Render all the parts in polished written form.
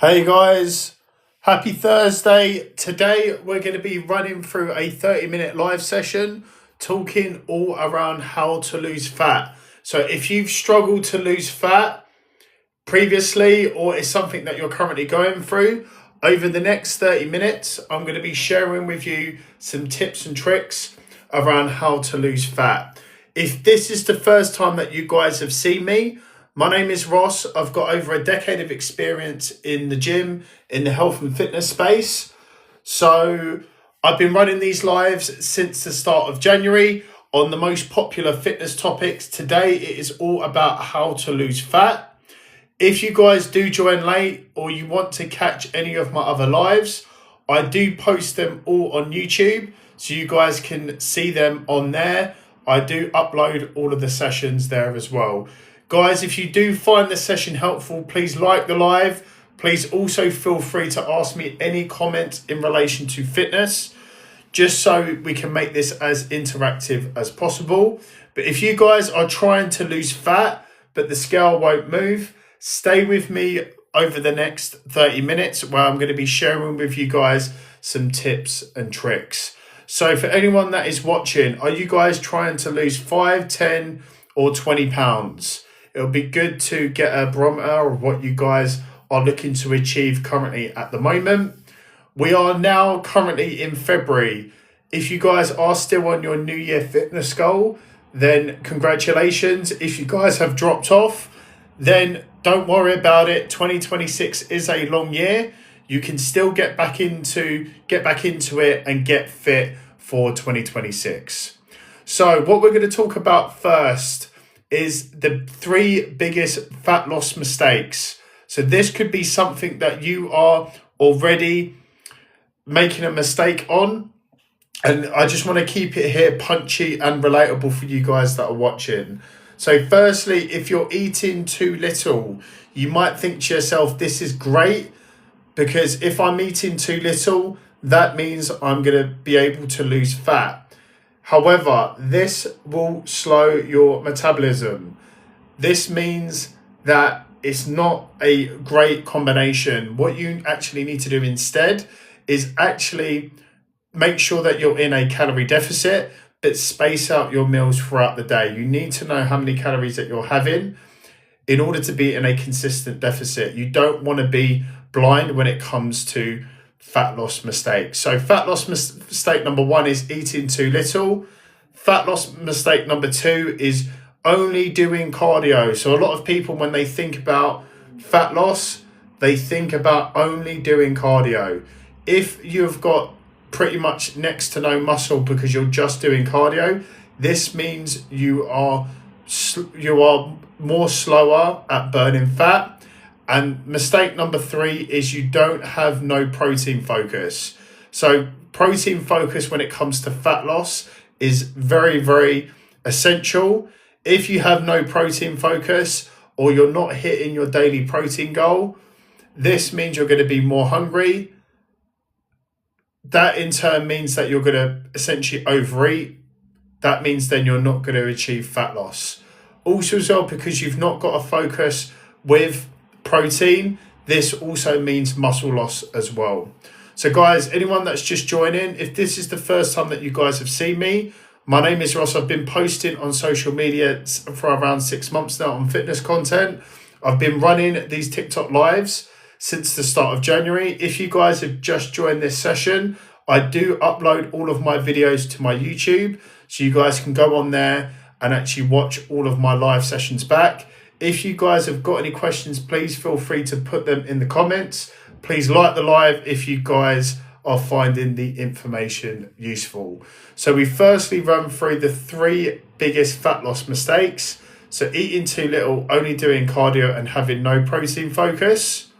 Hey guys, happy Thursday. Today we're going to be running through a 30-minute live session talking all around how to lose fat. So if you've struggled to lose fat previously or it's something that you're currently going through, over the next 30 minutes, I'm going to be sharing with you some tips and tricks around how to lose fat. If this is the first time that you guys have seen me, my name is Ross. I've got over a decade of experience in the gym, in the health and fitness space. So I've been running these lives since the start of January on the most popular fitness topics. Today, it is all about how to lose fat. If you guys do join late or you want to catch any of my other lives, I do post them all on YouTube, so you guys can see them on there. I do upload all of the sessions there as well. Guys, if you do find the session helpful, please like the live. Please also feel free to ask me any comments in relation to fitness, just so we can make this as interactive as possible. But if you guys are trying to lose fat, but the scale won't move, stay with me over the next 30 minutes where I'm going to be sharing with you guys some tips and tricks. So for anyone that is watching, are you guys trying to lose 5, 10 or 20 pounds? It'll be good to get a barometer of what you guys are looking to achieve currently at the moment. We are now currently in February. If you guys are still on your New Year fitness goal, then congratulations. If you guys have dropped off, then don't worry about it. 2026 is a long year. You can still get back into it and get fit for 2026. So what we're going to talk about first is the 3 biggest fat loss mistakes. So this could be something that you are already making a mistake on. And I just want to keep it here punchy and relatable for you guys that are watching. So firstly, if you're eating too little, you might think to yourself, this is great, because if I'm eating too little, that means I'm going to be able to lose fat. However, this will slow your metabolism. This means that it's not a great combination. What you actually need to do instead is actually make sure that you're in a calorie deficit, but space out your meals throughout the day. You need to know how many calories that you're having in order to be in a consistent deficit. You don't want to be blind when it comes to fat loss mistakes. So fat loss mistake number 1 is eating too little. Fat loss mistake number 2 is only doing cardio. So a lot of people, when they think about fat loss, they think about only doing cardio. If you've got pretty much next to no muscle because you're just doing cardio, this means you are more slower at burning fat. And mistake number 3 is you don't have no protein focus. So protein focus when it comes to fat loss is very, very essential. If you have no protein focus or you're not hitting your daily protein goal, this means you're going to be more hungry. That in turn means that you're going to essentially overeat. That means then you're not going to achieve fat loss. Also as well, because you've not got a focus with protein, this also means muscle loss as well. So guys, anyone that's just joining, if this is the first time that you guys have seen me, my name is Ross. I've been posting on social media for around 6 months now on fitness content. I've been running these TikTok lives since the start of January. If you guys have just joined this session, I do upload all of my videos to my YouTube, so you guys can go on there and actually watch all of my live sessions back. If you guys have got any questions, please feel free to put them in the comments. Please like the live if you guys are finding the information useful. So we firstly run through the 3 biggest fat loss mistakes. So eating too little, only doing cardio and having no protein focus.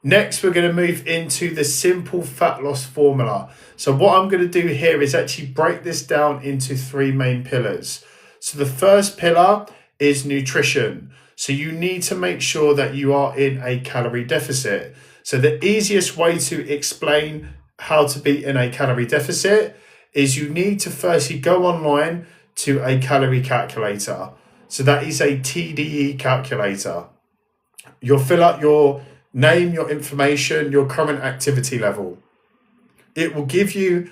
Next, we're going to move into the simple fat loss formula. So what I'm going to do here is actually break this down into 3 main pillars. So the first pillar is nutrition. So you need to make sure that you are in a calorie deficit. So the easiest way to explain how to be in a calorie deficit is you need to firstly go online to a calorie calculator. So that is a TDE calculator. You'll fill out your name your information, your current activity level. It will give you,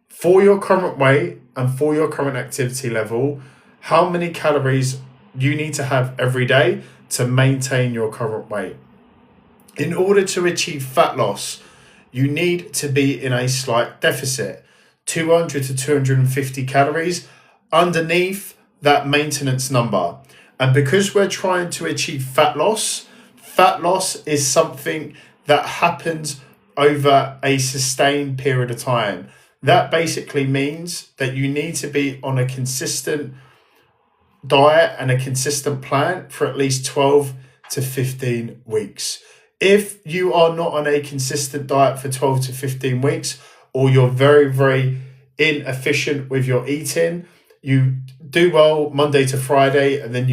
for your current weight and for your current activity level, how many calories you need to have every day to maintain your current weight. In order to achieve fat loss, you need to be in a slight deficit, 200 to 250 calories underneath that maintenance number. And because we're trying to achieve fat loss is something that happens over a sustained period of time. That basically means that you need to be on a consistent diet and a consistent plan for at least 12 to 15 weeks. If you are not on a consistent diet for 12 to 15 weeks, or you're very, very inefficient with your eating, you do well Monday to Friday, and then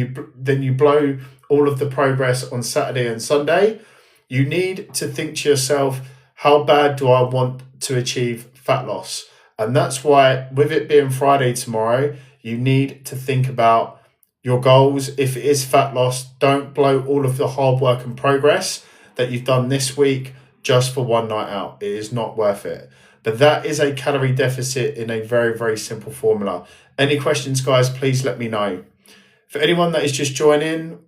you blow all of the progress on Saturday and Sunday, you need to think to yourself, how bad do I want to achieve fat loss? And that's why, with it being Friday tomorrow, you need to think about your goals. If it is fat loss, don't blow all of the hard work and progress that you've done this week just for one night out. It is not worth it. But that is a calorie deficit in a very, very simple formula. Any questions, guys, please let me know. For anyone that is just joining,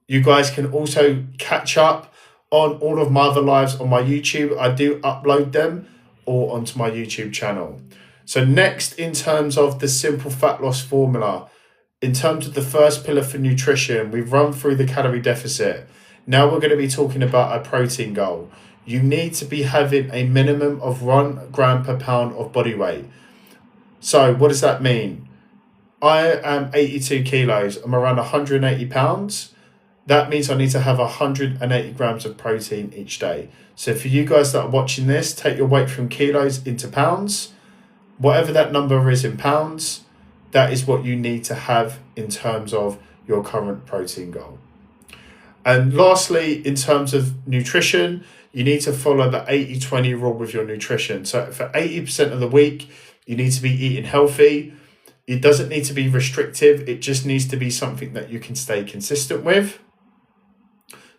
you guys can also catch up on all of my other lives on my YouTube. I do upload them all onto my YouTube channel. So next, in terms of the simple fat loss formula, in terms of the first pillar for nutrition, we've run through the calorie deficit. Now we're going to be talking about a protein goal. You need to be having a minimum of 1 gram per pound of body weight. So what does that mean? I am 82 kilos. I'm around 180 pounds. That means I need to have 180 grams of protein each day. So for you guys that are watching this, take your weight from kilos into pounds. Whatever that number is in pounds, that is what you need to have in terms of your current protein goal. And lastly, in terms of nutrition, you need to follow the 80-20 rule with your nutrition. So for 80% of the week, you need to be eating healthy. It doesn't need to be restrictive. It just needs to be something that you can stay consistent with.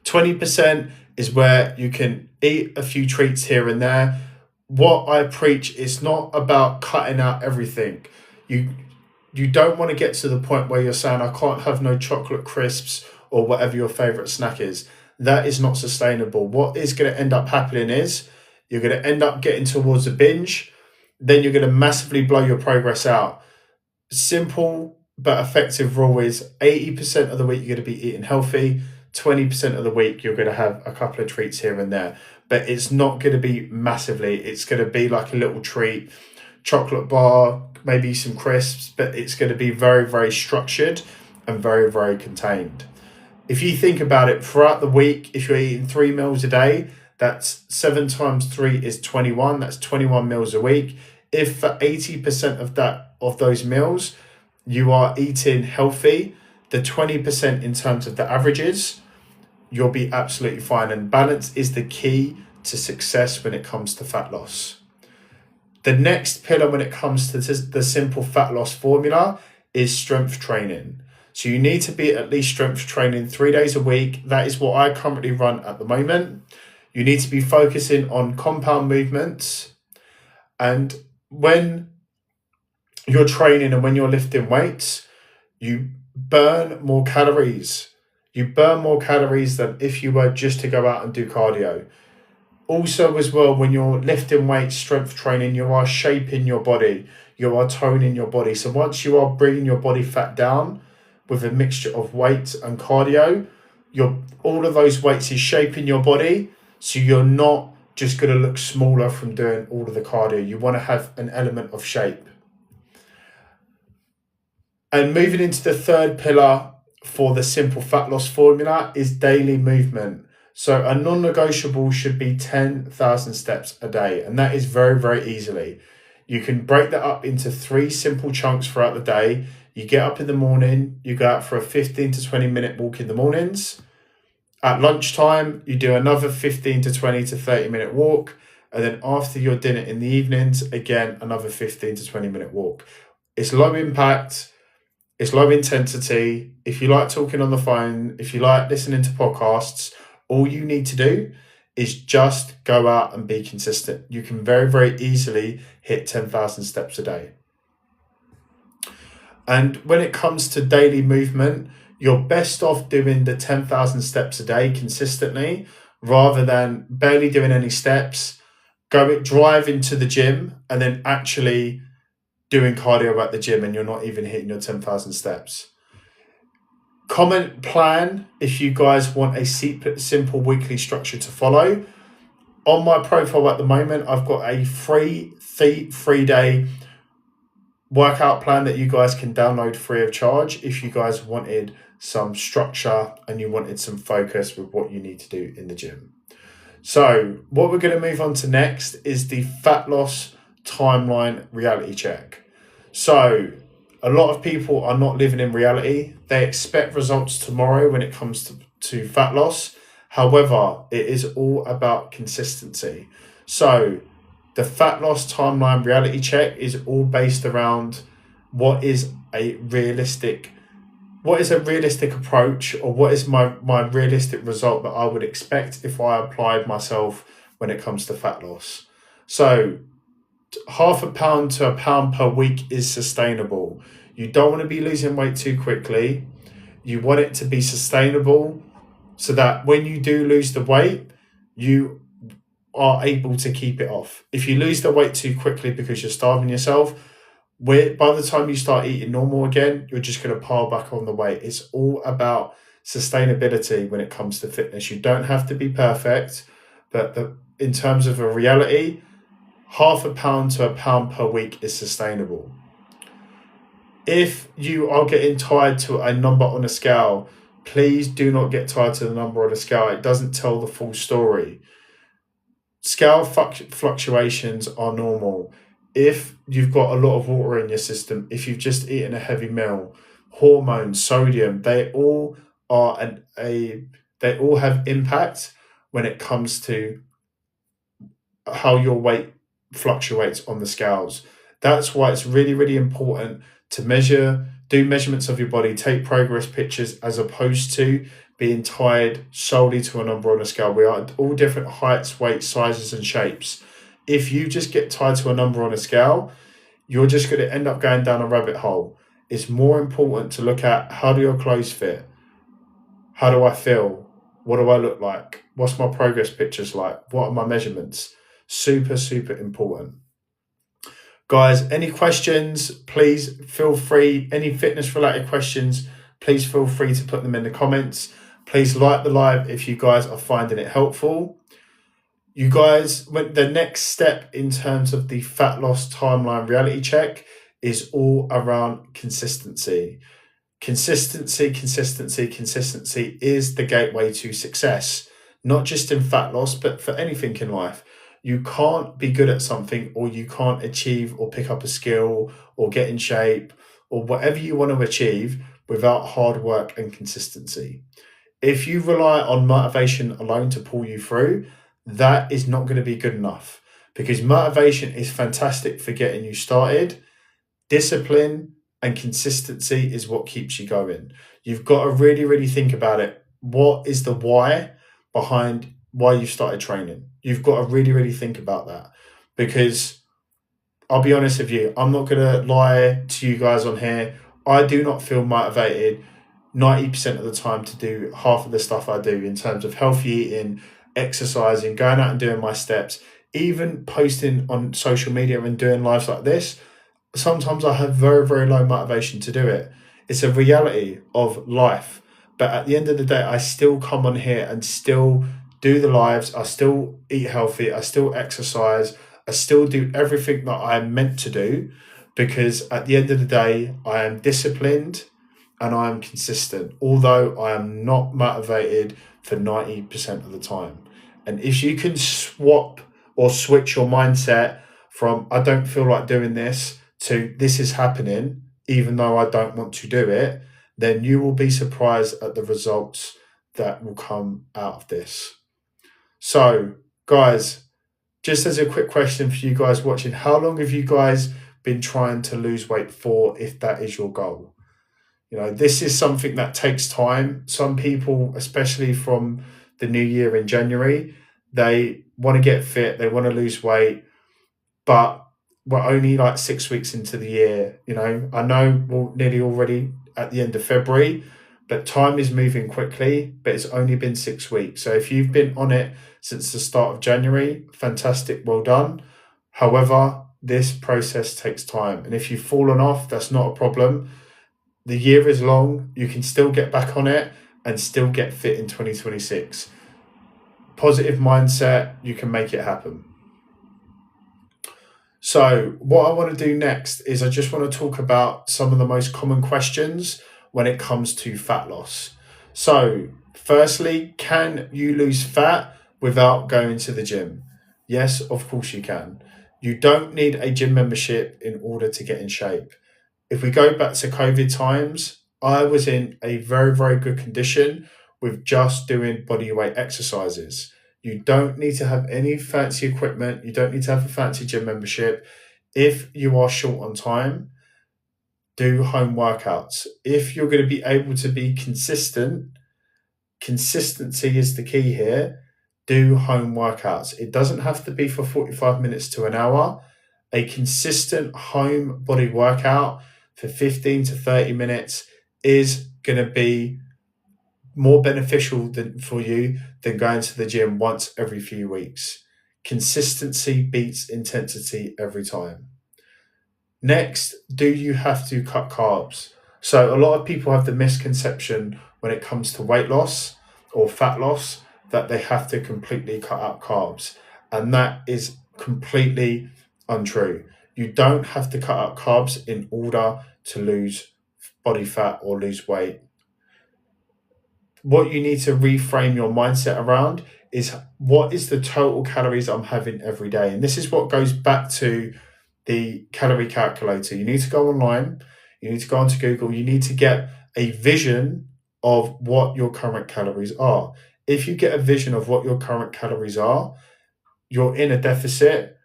20% is where you can eat a few treats here and there. What I preach is not about cutting out everything. You don't want to get to the point where you're saying, I can't have no chocolate crisps or whatever your favorite snack is. That is not sustainable. What is going to end up happening is you're going to end up getting towards a binge. Then you're going to massively blow your progress out. Simple but effective rule is 80% of the week you're going to be eating healthy. 20% of the week you're going to have a couple of treats here and there. But it's not going to be massively. It's going to be like a little treat, chocolate bar, maybe some crisps, but it's going to be very, very structured and very, very contained. If you think about it, throughout the week, if you're eating 3 meals a day, that's 7 times 3 is 21. That's 21 meals a week. If for 80% of those meals, you are eating healthy, the 20% in terms of the averages, you'll be absolutely fine. And balance is the key to success when it comes to fat loss. The next pillar when it comes to the simple fat loss formula is strength training. So you need to be at least strength training 3 days a week. That is what I currently run at the moment. You need to be focusing on compound movements. And when you're training and when you're lifting weights, you burn more calories. You burn more calories than if you were just to go out and do cardio. Also as well, when you're lifting weights, strength training, you are shaping your body. You are toning your body. So once you are bringing your body fat down with a mixture of weight and cardio, all of those weights is shaping your body. So you're not just going to look smaller from doing all of the cardio. You want to have an element of shape. And moving into the third pillar for the simple fat loss formula is daily movement. So a non-negotiable should be 10,000 steps a day. And that is very, very easily. You can break that up into 3 simple chunks throughout the day. You get up in the morning, you go out for a 15 to 20 minute walk in the mornings. At lunchtime, you do another 15 to 20 to 30 minute walk. And then after your dinner in the evenings, again, another 15 to 20 minute walk. It's low impact. It's low intensity. If you like talking on the phone, if you like listening to podcasts, all you need to do is just go out and be consistent. You can very, very easily hit 10,000 steps a day. And when it comes to daily movement, you're best off doing the 10,000 steps a day consistently rather than barely doing any steps, drive into the gym and then actually doing cardio at the gym and you're not even hitting your 10,000 steps. Comment plan if you guys want a simple weekly structure to follow. On my profile at the moment, I've got a free 3-day workout plan that you guys can download free of charge if you guys wanted some structure and you wanted some focus with what you need to do in the gym. So what we're going to move on to next is the fat loss timeline reality check. So a lot of people are not living in reality. They expect results tomorrow when it comes to fat loss. However, it is all about consistency. So the fat loss timeline reality check is all based around what is a realistic approach, or what is my realistic result that I would expect if I applied myself when it comes to fat loss. So 0.5 pound to a pound per week is sustainable. You don't want to be losing weight too quickly. You want it to be sustainable so that when you do lose the weight, you are able to keep it off. If you lose the weight too quickly because you're starving yourself, by the time you start eating normal again, you're just going to pile back on the weight. It's all about sustainability when it comes to fitness. You don't have to be perfect, but in terms of a reality, 0.5 pound to a pound per week is sustainable. If you are getting tied to a number on a scale, please do not get tied to the number on a scale. It doesn't tell the full story. Scale fluctuations are normal. If you've got a lot of water in your system, if you've just eaten a heavy meal, hormones, sodium, they all have impact when it comes to how your weight fluctuates on the scales. That's why it's really, really important to do measurements of your body, take progress pictures, as opposed to being tied solely to a number on a scale. We are all different heights, weights, sizes, and shapes. If you just get tied to a number on a scale, you're just going to end up going down a rabbit hole. It's more important to look at, how do your clothes fit? How do I feel? What do I look like? What's my progress pictures like? What are my measurements? Super, super important. Guys, any questions, please feel free. Any fitness related questions, please feel free to put them in the comments. Please like the live if you guys are finding it helpful. You guys, the next step in terms of the fat loss timeline reality check is all around consistency. Consistency is the gateway to success, not just in fat loss, but for anything in life. You can't be good at something, or you can't achieve or pick up a skill or get in shape or whatever you want to achieve without hard work and consistency. If you rely on motivation alone to pull you through, that is not going to be good enough, because motivation is fantastic for getting you started. Discipline and consistency is what keeps you going. You've got to really, really think about it. What is the why behind why you started training? You've got to really, really think about that, because I'll be honest with you, I'm not going to lie to you guys on here. I do not feel motivated 90% of the time to do half of the stuff I do in terms of healthy eating, exercising, going out and doing my steps, even posting on social media and doing lives like this. Sometimes I have very, very low motivation to do it. It's a reality of life. But at the end of the day, I still come on here and still do the lives. I still eat healthy. I still exercise. I still do everything that I'm meant to do, because at the end of the day, I am disciplined and I am consistent, although I am not motivated for 90% of the time. And if you can swap or switch your mindset from I don't feel like doing this to this is happening, even though I don't want to do it, then you will be surprised at the results that will come out of this. So, guys, just as a quick question for you guys watching, how long have you guys been trying to lose weight for, if that is your goal? You know, this is something that takes time. Some people, especially from the new year in January, They want to get fit, they want to lose weight, but we're only like 6 weeks into the year. I know we're nearly already at the end of February, but time is moving quickly. But it's only been 6 weeks. So if you've been on it since the start of January, fantastic, well done. However, this process takes time. And if you've fallen off, that's not a problem. The year is long. You can still get back on it and still get fit in 2026. Positive mindset, you can make it happen. So, what I want to do next is I just want to talk about some of the most common questions when it comes to fat loss. So, firstly, can you lose fat without going to the gym? Yes, of course you can. You don't need a gym membership in order to get in shape. If we go back to COVID times, I was in a very, very good condition with just doing body weight exercises. You don't need to have any fancy equipment. You don't need to have a fancy gym membership. If you are short on time, do home workouts. If you're going to be able to be consistent, consistency is the key here. Do home workouts. It doesn't have to be for 45 minutes to an hour. A consistent home body workout for 15 to 30 minutes is going to be more beneficial for you than going to the gym once every few weeks. Consistency beats intensity every time. Next, do you have to cut carbs? So, a lot of people have the misconception when it comes to weight loss or fat loss that they have to completely cut out carbs. And that is completely untrue. You don't have to cut out carbs in order to lose body fat or lose weight. What you need to reframe your mindset around is, what is the total calories I'm having every day? And this is what goes back to the calorie calculator. You need to go online, you need to go onto Google, you need to get a vision of what your current calories are. If you get a vision of what your current calories are, you're in a deficit.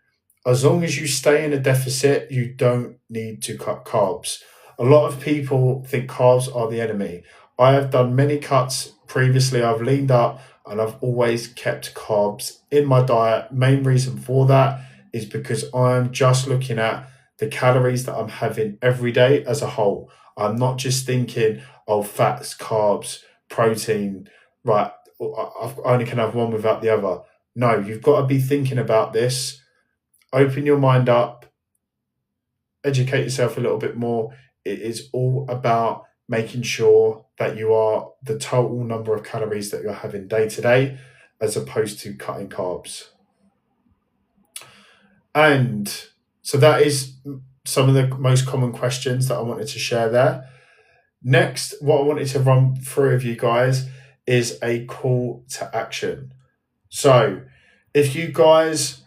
As long as you stay in a deficit, you don't need to cut carbs. A lot of people think carbs are the enemy. I have done many cuts previously. I've leaned up and I've always kept carbs in my diet. Main reason for that is because I'm just looking at the calories that I'm having every day as a whole. I'm not just thinking, oh, fats, carbs, protein, right, I only can have one without the other. No, you've got to be thinking about this. Open your mind up, educate yourself a little bit more. It is all about making sure that you are the total number of calories that you're having day to day, as opposed to cutting carbs. And so that is some of the most common questions that I wanted to share there. Next, what I wanted to run through with you guys is a call to action. So if you guys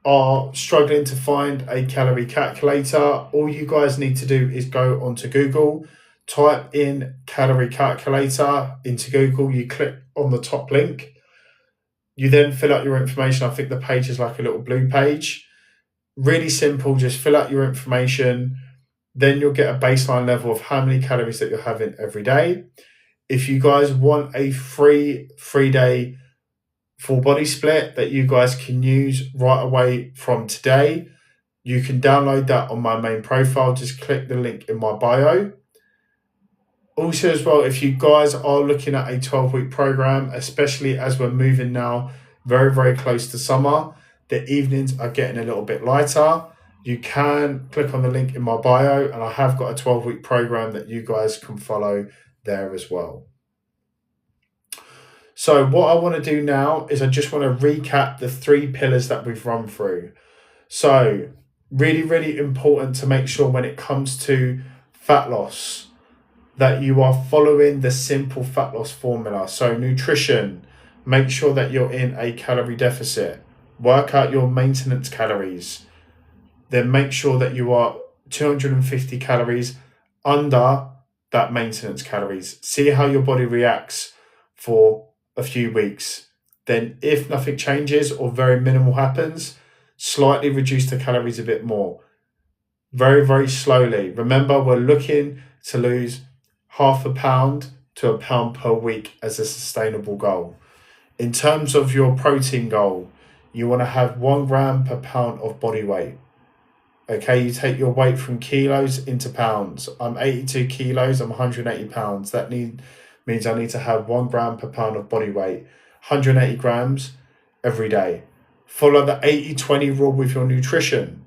are struggling to find a calorie calculator, all you guys need to do is go onto Google, type in calorie calculator into Google, you click on the top link, you then fill out your information. I think the page is like a little blue page. Really simple, just fill out your information. Then you'll get a baseline level of how many calories that you're having every day. If you guys want a free 3-day full body split that you guys can use right away from today, you can download that on my main profile. Just click the link in my bio. Also as well, if you guys are looking at a 12-week program, especially as we're moving now very, very close to summer, the evenings are getting a little bit lighter. You can click on the link in my bio, and I have got a 12-week program that you guys can follow there as well. So what I want to do now is I just want to recap the 3 pillars that we've run through. So really, really important to make sure when it comes to fat loss that you are following the simple fat loss formula. So nutrition, make sure that you're in a calorie deficit. Work out your maintenance calories. Then make sure that you are 250 calories under that maintenance calories. See how your body reacts for a few weeks. Then if nothing changes or very minimal happens, slightly reduce the calories a bit more. Very, very slowly. Remember, we're looking to lose 0.5 pound to 1 pound per week as a sustainable goal. In terms of your protein goal, you want to have 1 gram per pound of body weight. Okay, you take your weight from kilos into pounds. I'm 82 kilos, I'm 180 pounds. That means I need to have 1 gram per pound of body weight, 180 grams every day. Follow the 80-20 rule with your nutrition.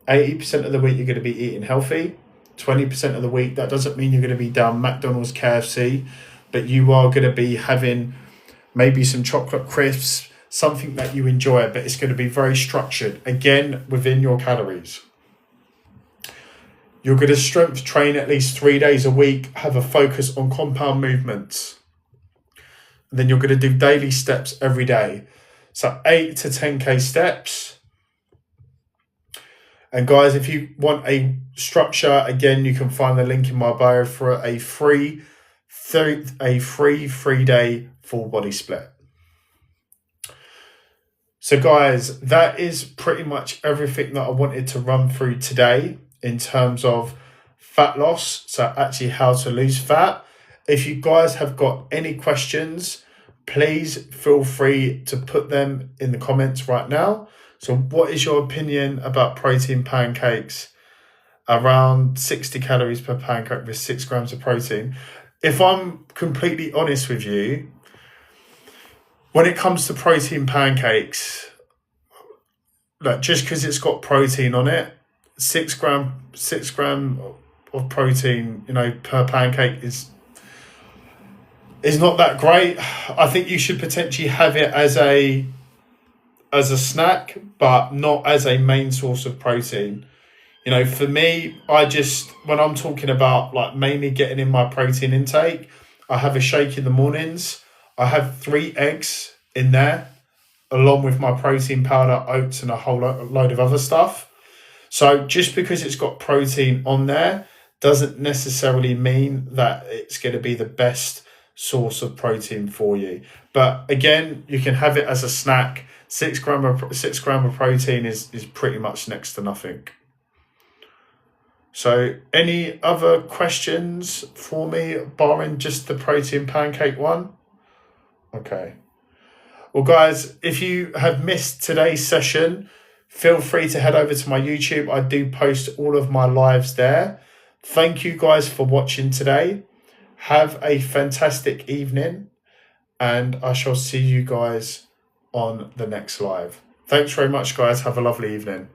80% of the week you're going to be eating healthy. 20% of the week, that doesn't mean you're going to be down McDonald's, KFC, but you are going to be having maybe some chocolate crisps, something that you enjoy, but it's going to be very structured, again, within your calories. You're going to strength train at least 3 days a week, have a focus on compound movements. And then you're going to do daily steps every day. So 8 to 10K steps. And guys, if you want a structure, again, you can find the link in my bio for a free 3-day full body split. So guys, that is pretty much everything that I wanted to run through today in terms of fat loss. So actually how to lose fat. If you guys have got any questions, please feel free to put them in the comments right now. So what is your opinion about protein pancakes? Around 60 calories per pancake with 6 grams of protein. If I'm completely honest with you, when it comes to protein pancakes, like just because it's got protein on it, 6 gram of protein, per pancake is not that great. I think you should potentially have it as a snack, but not as a main source of protein. For me, when I'm talking about like mainly getting in my protein intake, I have a shake in the mornings. I have 3 eggs in there, along with my protein powder, oats, and a whole load of other stuff. So just because it's got protein on there doesn't necessarily mean that it's going to be the best source of protein for you. But again, you can have it as a snack. 6 gram of protein is pretty much next to nothing. So any other questions for me, barring just the protein pancake one? Okay. Well, guys, if you have missed today's session, feel free to head over to my YouTube. I do post all of my lives there. Thank you guys for watching today. Have a fantastic evening, and I shall see you guys on the next live. Thanks very much, guys. Have a lovely evening.